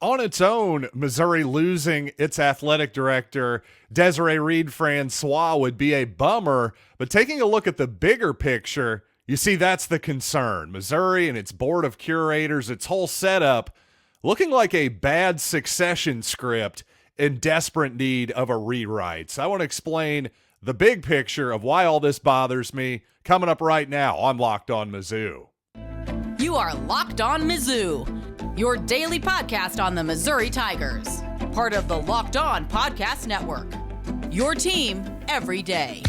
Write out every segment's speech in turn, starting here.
On its own, Missouri losing its athletic director, Desiree Reed-Francois, would be a bummer, but taking a look at the bigger picture, you see that's the concern. Missouri and its Board of Curators, its whole setup, looking like a bad succession script in desperate need of a rewrite. So I want to explain the big picture of why all this bothers me coming up right now on Locked On Mizzou. You are Locked On Mizzou, your daily podcast on the Missouri Tigers, part of the Locked On Podcast Network, your team every day.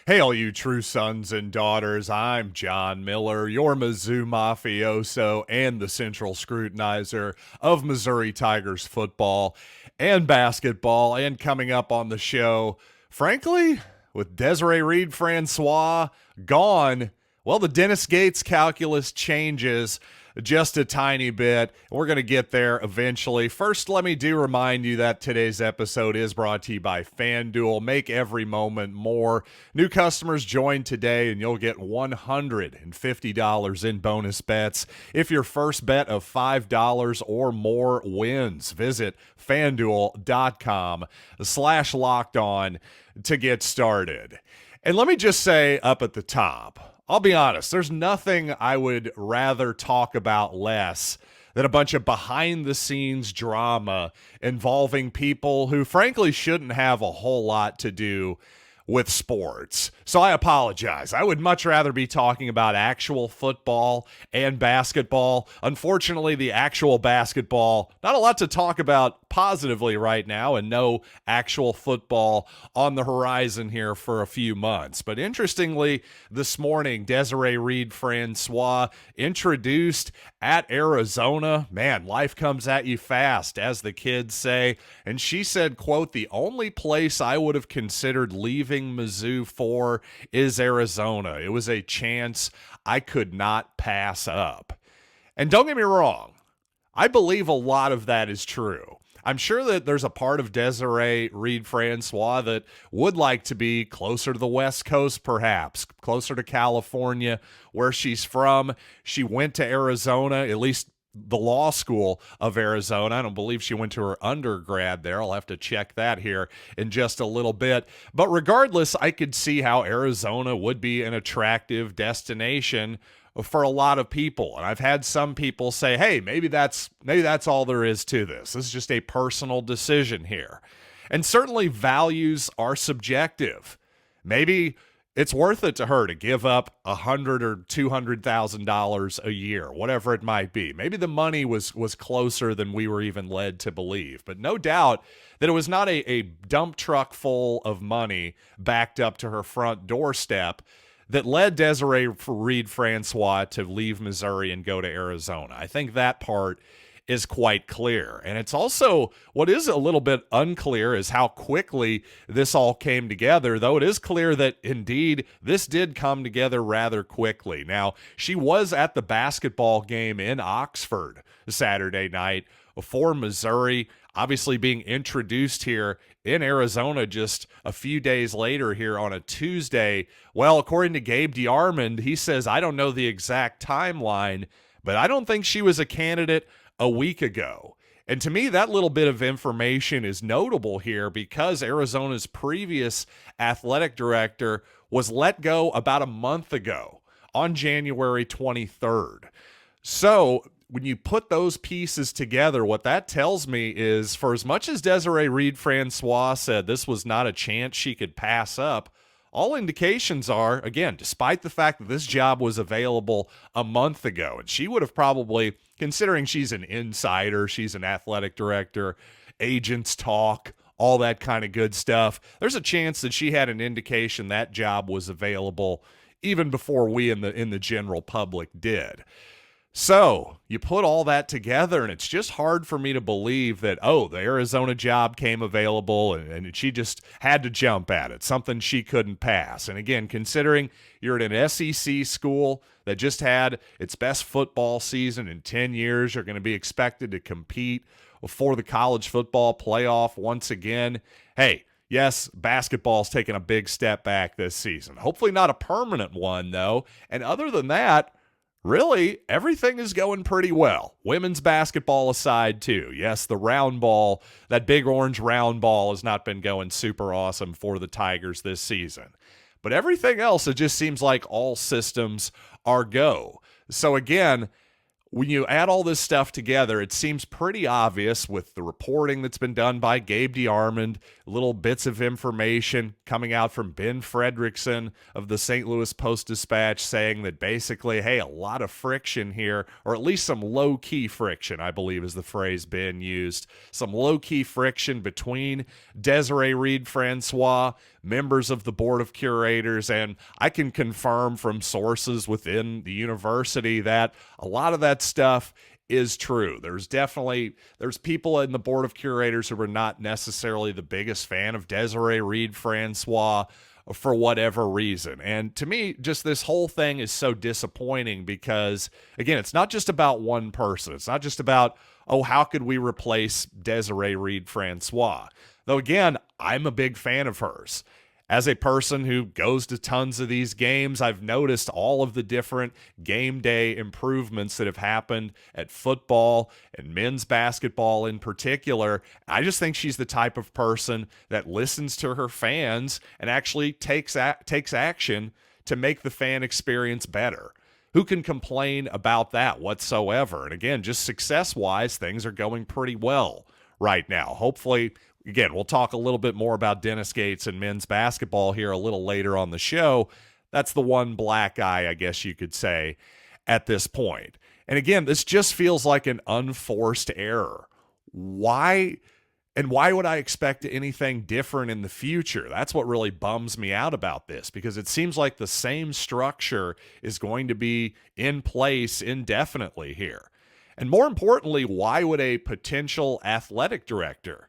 Hey, all you true sons and daughters, I'm John Miller, your Mizzou mafioso and the central scrutinizer of Missouri Tigers football and basketball. And coming up on the show, frankly, with Desiree Reed-Francois gone, well, the Dennis Gates calculus changes just a tiny bit. We're going to get there eventually. First, let me remind you that today's episode is brought to you by FanDuel. Make every moment more. New customers join today and you'll get $150 in bonus bets if your first bet of $5 or more wins. Visit FanDuel.com/lockedon to get started. And let me just say up at the top, I'll be honest, there's nothing I would rather talk about less than a bunch of behind-the-scenes drama involving people who frankly shouldn't have a whole lot to do with sports. So I apologize. I would much rather be talking about actual football and basketball. Unfortunately, the actual basketball, not a lot to talk about positively right now, and no actual football on the horizon here for a few months. But interestingly, this morning, Desiree Reed-Francois introduced at Arizona. Man, life comes at you fast, as the kids say. And she said, quote, "The only place I would have considered leaving Mizzou for is Arizona. It was a chance I could not pass up." And don't get me wrong, I believe a lot of that is true. I'm sure that there's a part of Desiree Reed-Francois that would like to be closer to the West Coast, perhaps, closer to California, where she's from. She went to Arizona, at least the law school of Arizona. I don't believe she went to her undergrad there. I'll have to check that here in just a little bit. But regardless, I could see how Arizona would be an attractive destination for a lot of people. And I've had some people say, hey, maybe that's all there is to this. This is just a personal decision here. And certainly values are subjective. Maybe it's worth it to her to give up $100,000 or $200,000 a year, whatever it might be. Maybe the money was closer than we were even led to believe. But no doubt that it was not a dump truck full of money backed up to her front doorstep that led Desiree Reed-Francois to leave Missouri and go to Arizona. I think that part is quite clear. And it's also, what is a little bit unclear is how quickly this all came together, though it is clear that indeed this did come together rather quickly. Now, she was at the basketball game in Oxford Saturday night for Missouri, obviously being introduced here in Arizona just a few days later here on a Tuesday. Well, according to Gabe DeArmond, he says, I don't know the exact timeline, but I don't think she was a candidate a week ago. And to me, that little bit of information is notable here because Arizona's previous athletic director was let go about a month ago on January 23rd. So when you put those pieces together, what that tells me is, for as much as Desiree Reed-Francois said this was not a chance she could pass up, all indications are, again, despite the fact that this job was available a month ago, and she would have probably, considering she's an insider, she's an athletic director, agents talk, all that kind of good stuff, there's a chance that she had an indication that job was available even before we in the general public did. So you put all that together, and it's just hard for me to believe that, oh, the Arizona job came available and she just had to jump at it, something she couldn't pass. And again, considering you're at an SEC school that just had its best football season in 10 years, you're going to be expected to compete for the college football playoff once again. Hey, yes, basketball's taken a big step back this season. Hopefully not a permanent one, though. And other than that, really, everything is going pretty well. Women's basketball aside, too. Yes, the round ball, that big orange round ball has not been going super awesome for the Tigers this season. But everything else, it just seems like all systems are go. So again, when you add all this stuff together, it seems pretty obvious with the reporting that's been done by Gabe DeArmond, little bits of information coming out from Ben Fredrickson of the St. Louis Post-Dispatch saying that basically, hey, a lot of friction here, or at least some low-key friction, I believe is the phrase Ben used, some low-key friction between Desiree Reed-Francois, members of the Board of Curators, and I can confirm from sources within the university that a lot of that stuff is true. There's people in the Board of Curators who are not necessarily the biggest fan of Desiree Reed-Francois for whatever reason. And to me, just this whole thing is so disappointing because, again, it's not just about one person. It's not just about, oh, how could we replace Desiree Reed-Francois? Though, again, I'm a big fan of hers. As a person who goes to tons of these games, I've noticed all of the different game day improvements that have happened at football and men's basketball in particular. I just think she's the type of person that listens to her fans and actually takes action to make the fan experience better. Who can complain about that whatsoever? And again, just success-wise, things are going pretty well right now. Hopefully, again, we'll talk a little bit more about Dennis Gates and men's basketball here a little later on the show. That's the one black eye, I guess you could say, at this point. And again, this just feels like an unforced error. Why would I expect anything different in the future? That's what really bums me out about this, because it seems like the same structure is going to be in place indefinitely here. And more importantly, why would a potential athletic director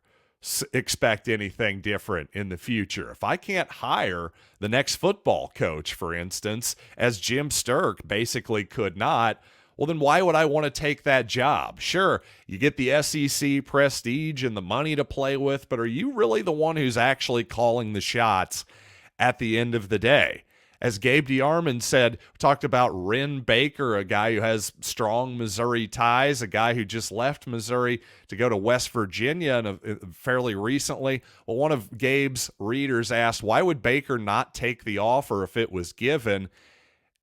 expect anything different in the future? If I can't hire the next football coach, for instance, as Jim Sturck basically could not, well, then why would I want to take that job? Sure, you get the SEC prestige and the money to play with, but are you really the one who's actually calling the shots at the end of the day? As Gabe DeArmond said, talked about Wren Baker, a guy who has strong Missouri ties, a guy who just left Missouri to go to West Virginia fairly recently. Well, one of Gabe's readers asked, why would Baker not take the offer if it was given?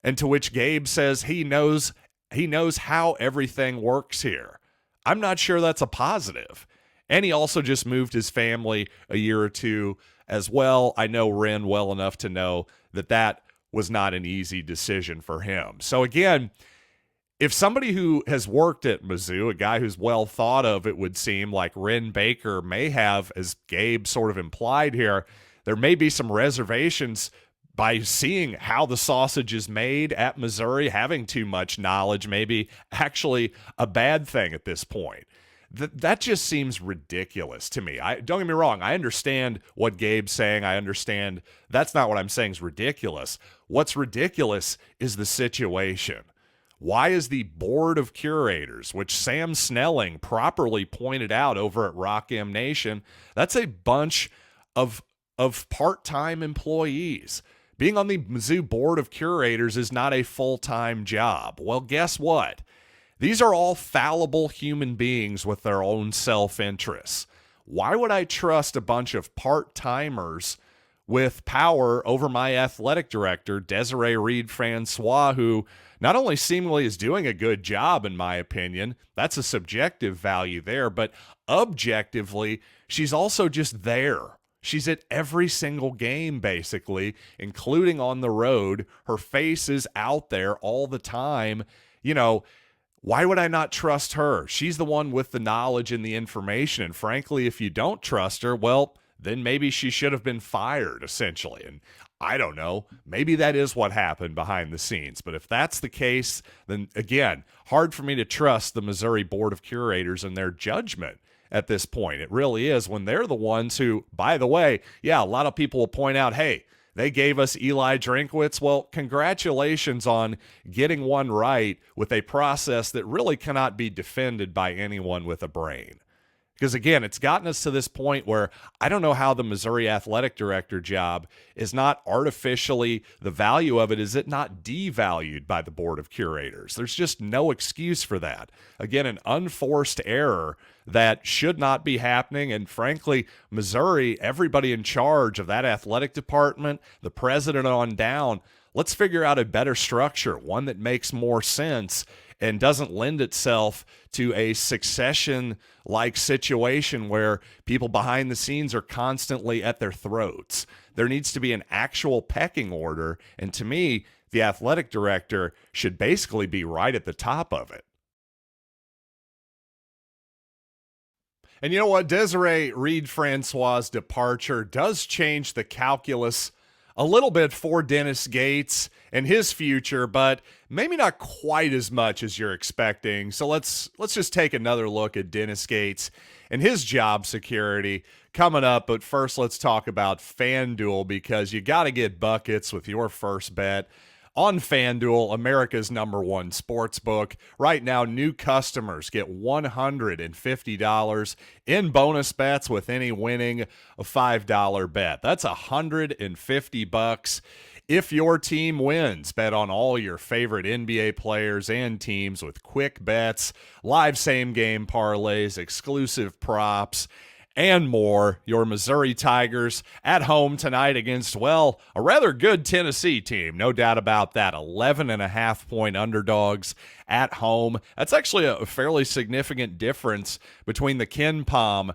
And to which Gabe says he knows how everything works here. I'm not sure that's a positive. And he also just moved his family a year or two as well. I know Wren well enough to know that was not an easy decision for him. So again, if somebody who has worked at Mizzou, a guy who's well thought of, it would seem like Wren Baker may have, as Gabe sort of implied here, there may be some reservations by seeing how the sausage is made at Missouri. Having too much knowledge may be actually a bad thing at this point. That just seems ridiculous to me. Don't get me wrong. I understand what Gabe's saying. I understand that's not what I'm saying is ridiculous. What's ridiculous is the situation. Why is the Board of Curators, which Sam Snelling properly pointed out over at Rock M Nation, that's a bunch of part-time employees. Being on the Mizzou Board of Curators is not a full-time job. Well, guess what? These are all fallible human beings with their own self-interests. Why would I trust a bunch of part-timers with power over my athletic director, Desiree Reed-Francois, who not only seemingly is doing a good job, in my opinion, that's a subjective value there, but objectively, she's also just there. She's at every single game, basically, including on the road. Her face is out there all the time. Why would I not trust her? She's the one with the knowledge and the information. And frankly, if you don't trust her, well, then maybe she should have been fired, essentially. And I don't know. Maybe that is what happened behind the scenes. But if that's the case, then again, hard for me to trust the Missouri Board of Curators and their judgment at this point. It really is, when they're the ones who, by the way, yeah, a lot of people will point out, hey, they gave us Eli Drinkwitz. Well, congratulations on getting one right with a process that really cannot be defended by anyone with a brain. Because again, it's gotten us to this point where I don't know how the Missouri athletic director job is not artificially, the value of it, is it not devalued by the Board of Curators? There's just no excuse for that. Again, an unforced error that should not be happening. And frankly, Missouri, everybody in charge of that athletic department, the president on down, let's figure out a better structure, one that makes more sense and doesn't lend itself to a succession-like situation where people behind the scenes are constantly at their throats. There needs to be an actual pecking order, and to me, the athletic director should basically be right at the top of it. And you know what? Desiree Reed-Francois' departure does change the calculus a little bit for Dennis Gates and his future, but maybe not quite as much as you're expecting. So let's just take another look at Dennis Gates and his job security coming up. But first, let's talk about FanDuel, because you got to get buckets with your first bet on FanDuel, America's #1 sports book. Right now, new customers get $150 in bonus bets with any winning a $5 bet. That's $150. If your team wins, bet on all your favorite NBA players and teams with quick bets, live same-game parlays, exclusive props, and more. Your Missouri Tigers at home tonight against, well, a rather good Tennessee team. No doubt about that. 11.5-point underdogs at home. That's actually a fairly significant difference between the Ken Pom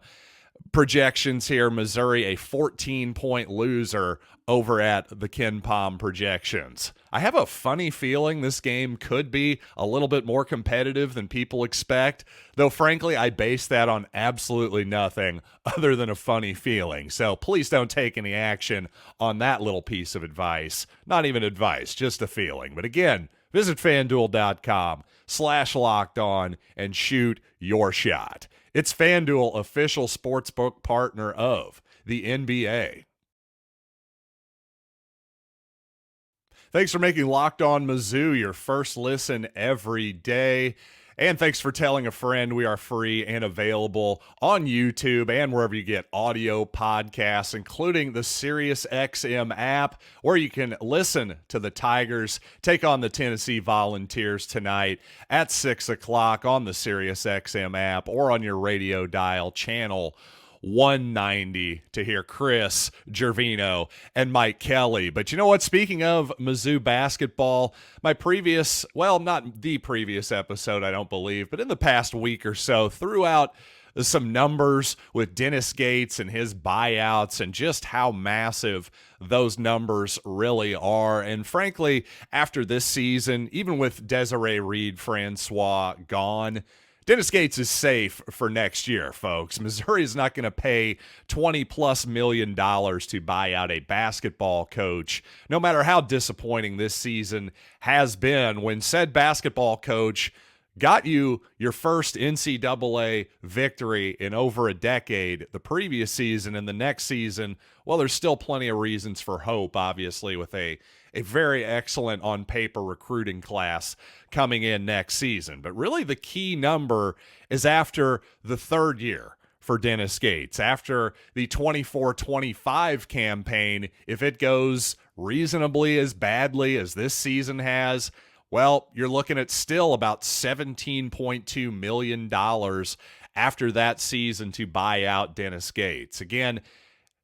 projections here. Missouri, a 14-point loser over at the Ken Pom projections. I have a funny feeling this game could be a little bit more competitive than people expect, though frankly, I base that on absolutely nothing other than a funny feeling. So please don't take any action on that little piece of advice. Not even advice, just a feeling. But again, visit FanDuel.com/lockedon and shoot your shot. It's FanDuel, official sportsbook partner of the NBA. Thanks for making Locked On Mizzou your first listen every day. And thanks for telling a friend. We are free and available on YouTube and wherever you get audio podcasts, including the SiriusXM app, where you can listen to the Tigers take on the Tennessee Volunteers tonight at 6 o'clock on the SiriusXM app or on your radio dial channel 190 to hear Chris, Gervino, and Mike Kelly. But you know what? Speaking of Mizzou basketball, my previous, well, not the previous episode, I don't believe, but in the past week or so, threw out some numbers with Dennis Gates and his buyouts and just how massive those numbers really are. And frankly, after this season, even with Desiree Reed-Francois gone, Dennis Gates is safe for next year, folks. Missouri is not going to pay $20+ million to buy out a basketball coach, no matter how disappointing this season has been, when said basketball coach got you your first NCAA victory in over a decade the previous season, and the next season, well, there's still plenty of reasons for hope, obviously, with a very excellent on-paper recruiting class coming in next season. But really the key number is after the third year for Dennis Gates. After the 24-25 campaign, if it goes reasonably as badly as this season has, well, you're looking at still about $17.2 million after that season to buy out Dennis Gates. Again,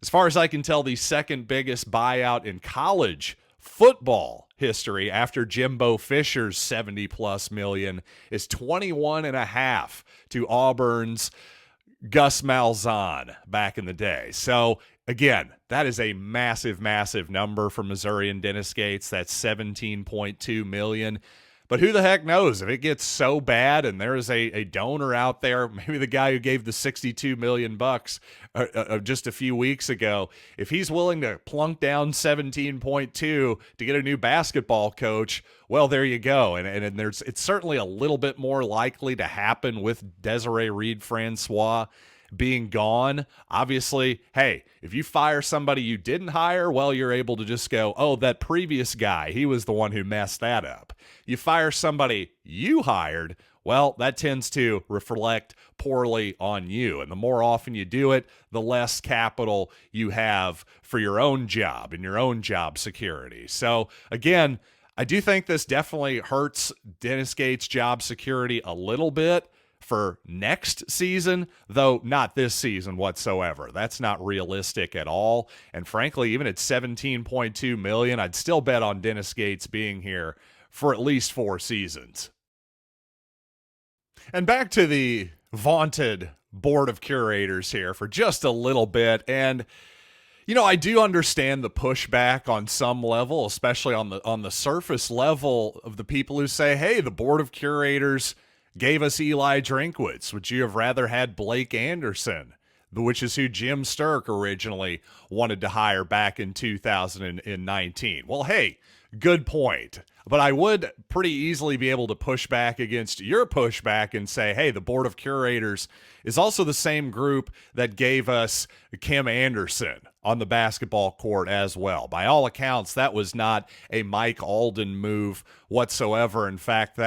as far as I can tell, the second biggest buyout in college football history after Jimbo Fisher's $70+ million is 21.5 to Auburn's Gus Malzahn back in the day. So again, that is a massive, massive number for Missouri and Dennis Gates. That's $17.2 million. But who the heck knows if it gets so bad and there is a donor out there, maybe the guy who gave the $62 million just a few weeks ago, if he's willing to plunk down 17.2 to get a new basketball coach, well, there you go. And it's certainly a little bit more likely to happen with Desiree Reed-Francois being gone. Obviously, hey, if you fire somebody you didn't hire, well, you're able to just go, oh, that previous guy, he was the one who messed that up. You fire somebody you hired, well, that tends to reflect poorly on you. And the more often you do it, the less capital you have for your own job and your own job security. So again, I do think this definitely hurts Dennis Gates' job security a little bit for next season, though not this season whatsoever. That's not realistic at all. And frankly, even at $17.2 million, I'd still bet on Dennis Gates being here for at least 4 seasons. And back to the vaunted Board of Curators here for just a little bit. And I do understand the pushback on some level, especially on the surface level of the people who say, hey, the Board of Curators gave us Eli Drinkwitz. Would you have rather had Blake Anderson, which is who Jim Sturck originally wanted to hire back in 2019? Well, hey, good point. But I would pretty easily be able to push back against your pushback and say, hey, the Board of Curators is also the same group that gave us Kim Anderson on the basketball court as well. By all accounts, that was not a Mike Alden move whatsoever. In fact,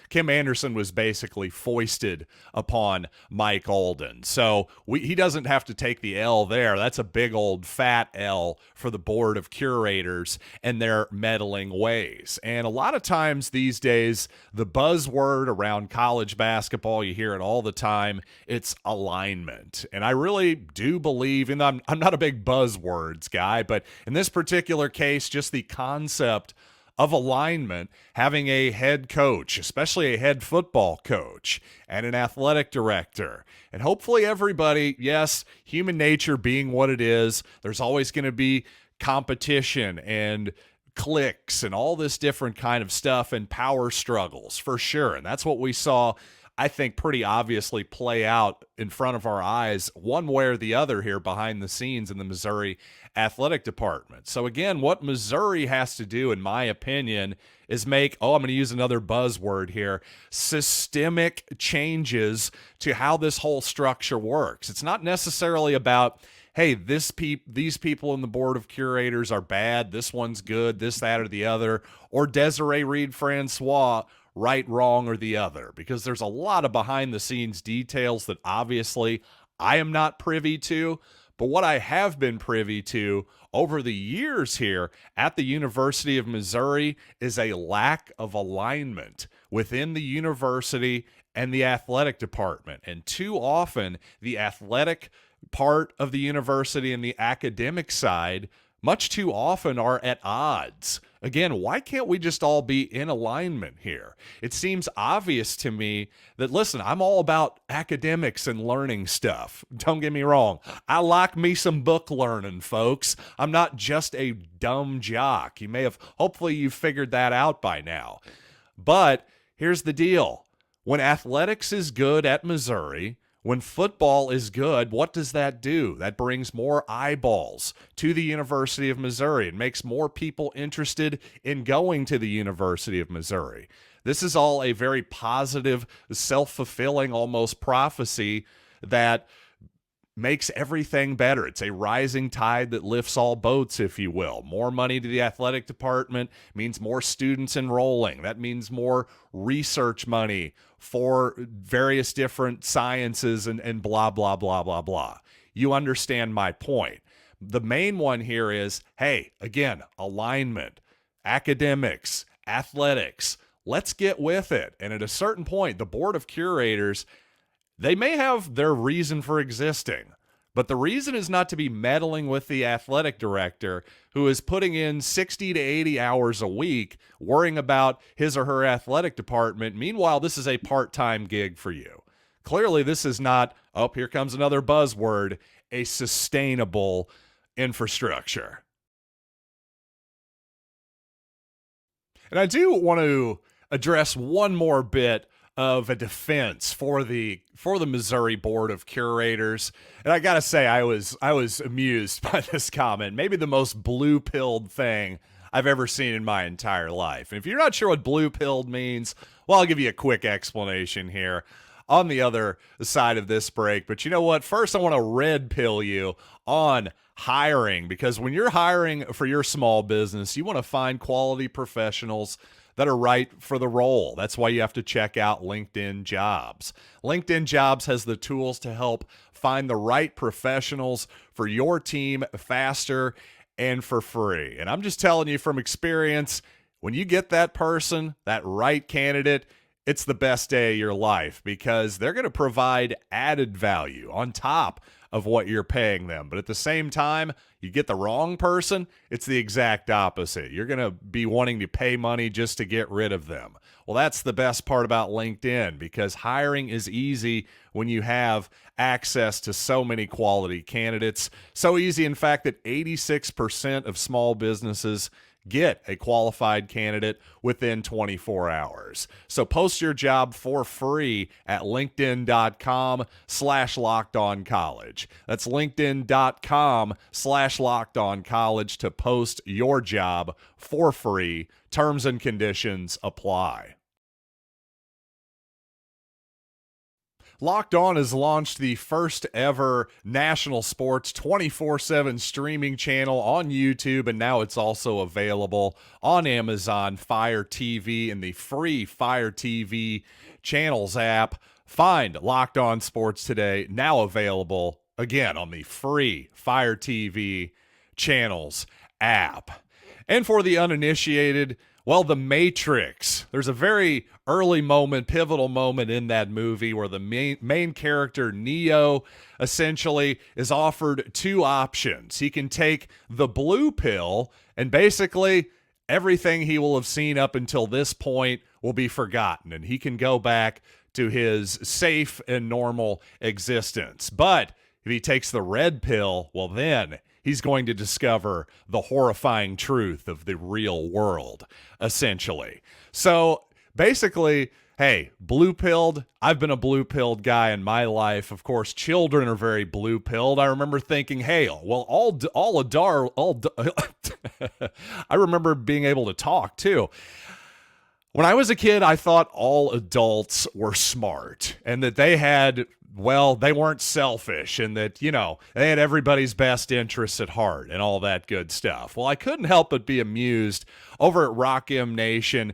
Kim Anderson was basically foisted upon Mike Alden. So he doesn't have to take the L there. That's a big old fat L for the Board of Curators and their meddling ways. And a lot of times these days, the buzzword around college basketball, you hear it all the time, it's alignment. And I really do believe, and I'm not a big buzzwords guy, but in this particular case, just the concept of alignment, having a head coach, especially a head football coach, and an athletic director. And hopefully everybody, yes, human nature being what it is, there's always going to be competition and cliques and all this different kind of stuff and power struggles for sure. And that's what we saw, I think, pretty obviously play out in front of our eyes one way or the other here behind the scenes in the Missouri athletic department. So again, what Missouri has to do, in my opinion, is make, I'm going to use another buzzword here, systemic changes to how this whole structure works. It's not necessarily about, hey, these people in the Board of Curators are bad, this one's good, this, that, or the other, or Desiree Reed-Francois, right, wrong, or the other, because there's a lot of behind-the-scenes details that obviously I am not privy to, but what I have been privy to over the years here at the University of Missouri is a lack of alignment within the university and the athletic department. And too often, the athletic part of the university and the academic side much too often are at odds. Again, why can't we just all be in alignment here? It seems obvious to me that, listen, I'm all about academics and learning stuff. Don't get me wrong. I like me some book learning, folks. I'm not just a dumb jock. Hopefully you've figured that out by now. But here's the deal. When athletics is good at Missouri, when football is good, what does that do? That brings more eyeballs to the University of Missouri. It makes more people interested in going to the University of Missouri. This is all a very positive, self-fulfilling almost prophecy that makes everything better. It's a rising tide that lifts all boats, if you will. More money to the athletic department means more students enrolling. That means more research money for various different sciences and blah, blah, blah, blah, blah. You understand my point. The main one here is, hey, again, alignment, academics, athletics. Let's get with it. And at a certain point, the Board of Curators, they may have their reason for existing, but the reason is not to be meddling with the athletic director who is putting in 60 to 80 hours a week worrying about his or her athletic department. Meanwhile, this is a part-time gig for you. Clearly, this is not, here comes another buzzword, a sustainable infrastructure. And I do want to address one more bit of a defense for the Missouri Board of Curators. And I gotta say, I was amused by this comment. Maybe the most blue-pilled thing I've ever seen in my entire life. And if you're not sure what blue-pilled means, well, I'll give you a quick explanation here on the other side of this break. But you know what? First, I want to red pill you on hiring, because when you're hiring for your small business, you want to find quality professionals that are right for the role. That's why you have to check out LinkedIn Jobs. LinkedIn Jobs has the tools to help find the right professionals for your team faster and for free. And I'm just telling you from experience, when you get that person, that right candidate, it's the best day of your life because they're going to provide added value on top of what you're paying them. But at the same time, you get the wrong person, it's the exact opposite. You're going to be wanting to pay money just to get rid of them. Well, that's the best part about LinkedIn because hiring is easy when you have access to so many quality candidates. So easy, in fact, that 86% of small businesses get a qualified candidate within 24 hours. So post your job for free at linkedin.com/lockedoncollege. That's linkedin.com/lockedoncollege to post your job for free. Terms and conditions apply. Locked On has launched the first ever national sports 24/7 streaming channel on YouTube, and now it's also available on Amazon Fire TV and the free Fire TV channels app. Find Locked On Sports today, now available again on the free Fire TV channels app. And for the uninitiated, well, The Matrix. There's a very early moment, pivotal moment in that movie where the main character, Neo, essentially is offered two options. He can take the blue pill, and basically everything he will have seen up until this point will be forgotten, and he can go back to his safe and normal existence. But if he takes the red pill, well, then he's going to discover the horrifying truth of the real world, essentially. So basically, hey, blue-pilled, I've been a blue-pilled guy in my life. Of course, children are very blue-pilled. I remember thinking, hey, well, I remember being able to talk, too. When I was a kid, I thought all adults were smart and that they had, well, they weren't selfish and that, you know, they had everybody's best interests at heart and all that good stuff. Well, I couldn't help but be amused over at Rock M Nation.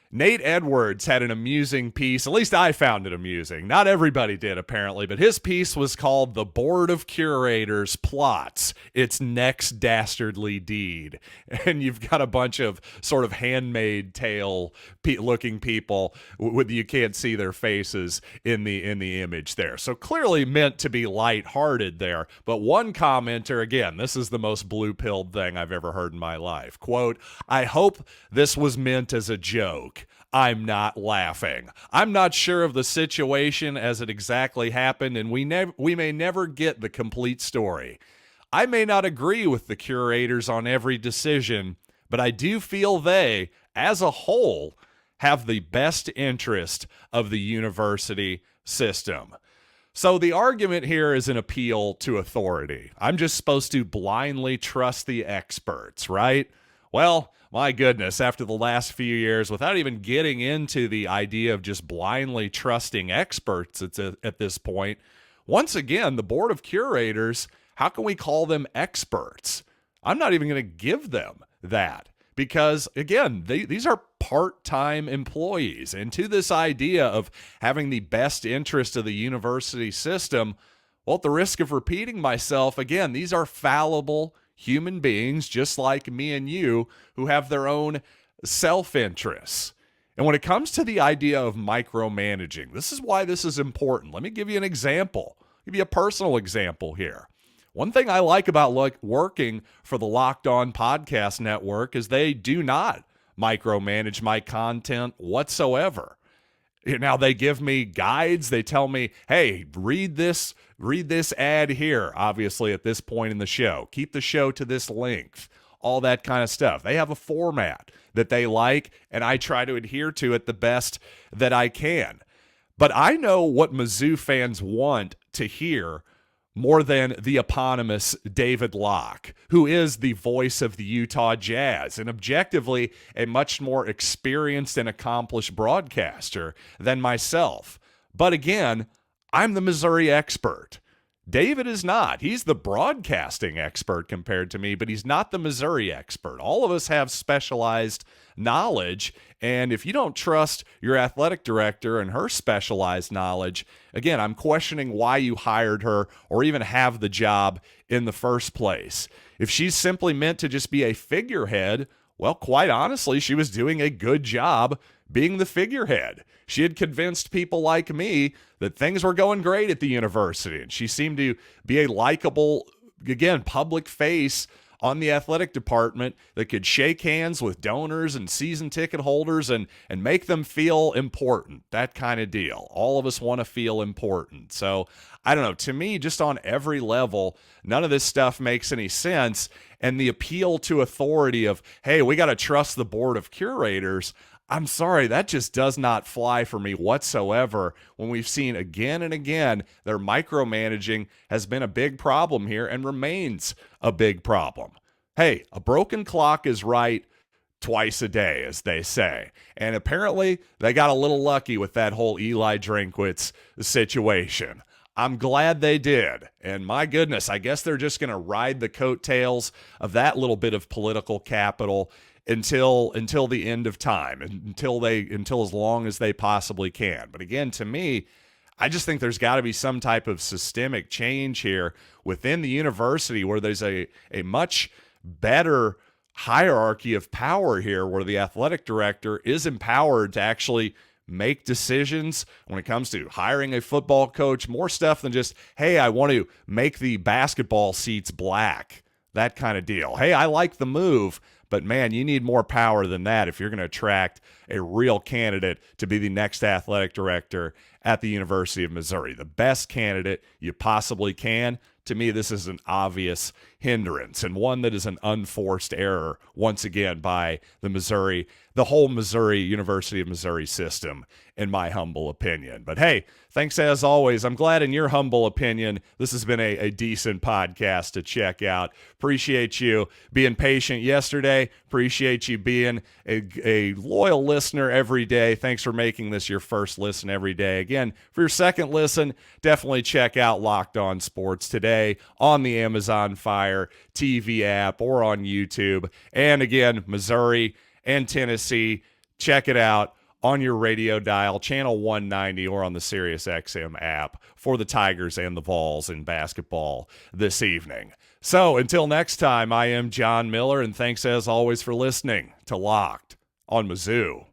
Nate Edwards had an amusing piece. At least I found it amusing. Not everybody did, apparently, but his piece was called "The Board of Curators Plots Its Next Dastardly Deed." And you've got a bunch of sort of Handmaid's Tale looking people with, you can't see their faces in the image there. So clearly meant to be lighthearted there. But one commenter, again, this is the most blue-pilled thing I've ever heard in my life. Quote, "I hope this was meant as a joke. I'm not laughing. I'm not sure of the situation as it exactly happened, and we may never get the complete story. I may not agree with the curators on every decision, but I do feel they, as a whole, have the best interest of the university system." So the argument here is an appeal to authority. I'm just supposed to blindly trust the experts, right? Well, my goodness, after the last few years, without even getting into the idea of just blindly trusting experts at this point, once again, the Board of Curators, how can we call them experts? I'm not even going to give them that because, again, these are part-time employees. And to this idea of having the best interest of the university system, well, at the risk of repeating myself, again, these are fallible human beings just like me and you who have their own self-interests. And when it comes to the idea of micromanaging, this is why this is important. Let me give you an example. I'll give you a personal example here. One thing I like about working for the Locked On Podcast Network is they do not micromanage my content whatsoever. Now they give me guides. They tell me, hey, read this ad here, obviously at this point in the show. Keep the show to this length, all that kind of stuff. They have a format that they like, and I try to adhere to it the best that I can. But I know what Mizzou fans want to hear more than the eponymous David Locke, who is the voice of the Utah Jazz and objectively a much more experienced and accomplished broadcaster than myself. But again, I'm the Missouri expert. David is not. He's the broadcasting expert compared to me, but he's not the Missouri expert. All of us have specialized knowledge, and if you don't trust your athletic director and her specialized knowledge, again, I'm questioning why you hired her or even have the job in the first place. If she's simply meant to just be a figurehead, well, quite honestly, she was doing a good job being the figurehead. She had convinced people like me that things were going great at the university, and she seemed to be a likable, again, public face on the athletic department that could shake hands with donors and season ticket holders and make them feel important, that kind of deal. All of us want to feel important. So I don't know, to me, just on every level, none of this stuff makes any sense. And the appeal to authority of, hey, we got to trust the Board of Curators, I'm sorry, that just does not fly for me whatsoever when we've seen again and again their micromanaging has been a big problem here and remains a big problem. Hey, a broken clock is right twice a day, as they say. And apparently they got a little lucky with that whole Eli Drinkwitz situation. I'm glad they did. And my goodness, I guess they're just going to ride the coattails of that little bit of political capital until the end of time, until as long as they possibly can. But again, to me, I just think there's got to be some type of systemic change here within the university where there's a much better hierarchy of power here, where the athletic director is empowered to actually make decisions when it comes to hiring a football coach, more stuff than just, hey, I want to make the basketball seats black, that kind of deal. Hey, I like the move, but man, you need more power than that if you're going to attract a real candidate to be the next athletic director at the University of Missouri. The best candidate you possibly can. To me, this is an obvious hindrance and one that is an unforced error, once again, by the whole University of Missouri system, in my humble opinion. But hey, thanks as always. I'm glad in your humble opinion, this has been a decent podcast to check out. Appreciate you being patient yesterday. Appreciate you being a loyal listener every day. Thanks for making this your first listen every day. Again, for your second listen, definitely check out Locked On Sports today on the Amazon Fire TV app or on YouTube. And again, Missouri and Tennessee, check it out on your radio dial, channel 190, or on the SiriusXM app for the Tigers and the Vols in basketball this evening. So until next time, I am John Miller, and thanks as always for listening to Locked on Mizzou.